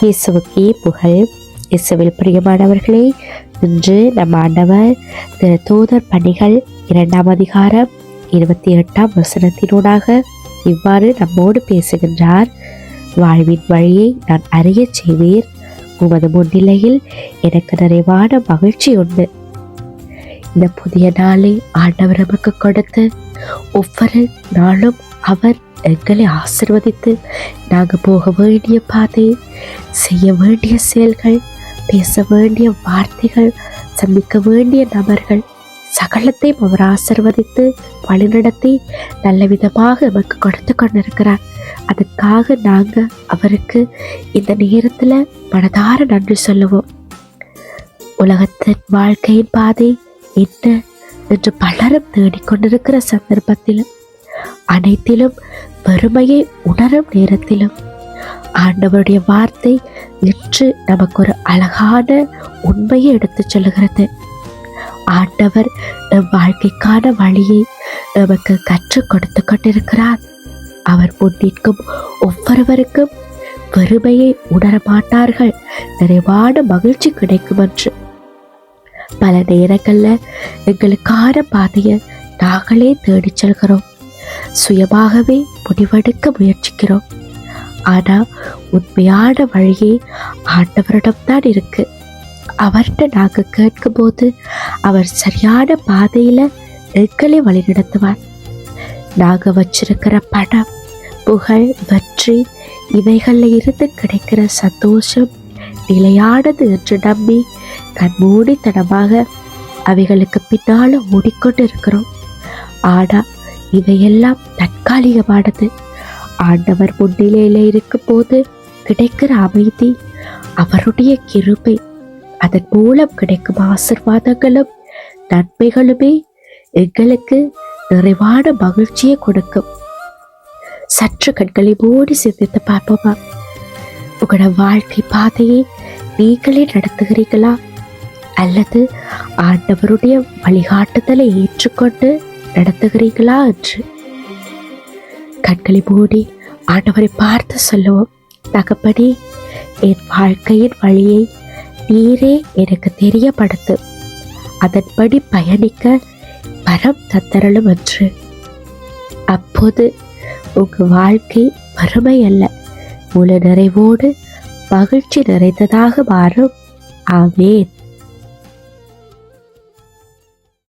இயேசுவுக்கே புகழ். இயேசுவில் பிரியமானவர்களே, இன்று நம் ஆண்டவர் திரு தூதர் பணிகள் 2ஆம் அதிகாரம் 28ஆம் வசனத்தினூடாக இவ்வாறு நம்மோடு பேசுகின்றார். வாழ்வின் வழியை நான் அறியச் செய்வீர், உமது முன்னிலையில் எனக்கு நிறைவான மகிழ்ச்சி உண்டு. இந்த புதிய நாளை ஆண்டவர் நமக்கு கொடுத்து ஒவ்வொரு நாளும் அவர் எங்களை ஆசிர்வதித்து நாங்கள் போக வேண்டிய பாதை, செய்ய வேண்டிய செயல்கள், பேச வேண்டிய வார்த்தைகள், சந்திக்க வேண்டிய நபர்கள் சகலத்தையும் அவர் ஆசிர்வதித்து வழிநடத்தி நல்ல விதமாக நமக்கு கொடுத்து கொண்டிருக்கிறார். அதுக்காக நாங்கள் அவருக்கு இந்த நேரத்தில் மனதார நன்றி சொல்லுவோம். உலகத்தின் வாழ்க்கையின் பாதை என்ன என்று பலரும் தேடிக்கொண்டிருக்கிற சந்தர்ப்பத்திலும், அனைத்திலும் வறுமையை உணரும் நேரத்திலும் ஆண்டவருடைய வார்த்தை இன்று நமக்கு ஒரு அழகான உண்மையை எடுத்து சொல்லுகிறது. ஆண்டவர் நம் வாழ்க்கைக்கான வழியை நமக்கு கற்றுக் கொடுத்து கொண்டிருக்கிறார். அவர் முன்னிற்கும் ஒவ்வொருவருக்கும் வறுமையை உணர மாட்டார்கள், நிறைவான மகிழ்ச்சி கிடைக்கும் என்று. பல நேரங்களில் எங்களுக்கான பாதையை நாங்களே தேடிச் செல்கிறோம், சுயமாகவே முடிவெடுக்க முயற்சிக்கிறோம். ஆனால் உண்மையான வழியே ஆண்டவரிடம்தான் இருக்கு. அவர்கிட்ட நாங்கள் கேட்கும்போது அவர் சரியான பாதையில் எங்களை வழிநடத்துவார். நாங்கள் வச்சிருக்கிற பணம், புகழ், வெற்றி இவைகளில் இருந்து கிடைக்கிற சந்தோஷம் நிலையானது என்று நம்பி கண்மூடித்தனமாக அவைகளுக்கு பின்னால் ஓடிக்கொண்டு இருக்கிறோம். ஆனால் இவையெல்லாம் தற்காலிகமானது. ஆண்டவர் முன்னிலையில் இருக்கும் போது கிடைக்கிற அமைதி, அவருடைய கிருபை, அதன் மூலம் கிடைக்கும் ஆசீர்வாதங்களும் நன்மைகளுமே எங்களுக்கு நிறைவான மகிழ்ச்சியை கொடுக்கும். சற்று கண்களை மூடி சிந்தித்து பார்ப்போமா? உங்களோட வாழ்க்கை பாதையை நீங்களே நடத்துகிறீர்களா, அல்லது ஆண்டவருடைய வழிகாட்டுதலை ஏற்றுக்கொண்டு நடத்துகிறீர்களா என்று கண்களை மூடி ஆண்டவரை பார்த்து சொல்லுவோம். தகப்பனே, என் வாழ்க்கையின் வழியை நீரே எனக்கு தெரியப்படுத்து, அதன்படி பயணிக்க வரம் தத்தரலும் என்று. அப்போது உங்கள் வாழ்க்கை வறுமை அல்ல, முழு நிறைவோடு மகிழ்ச்சி நிறைந்ததாக மாறும். ஆமென்.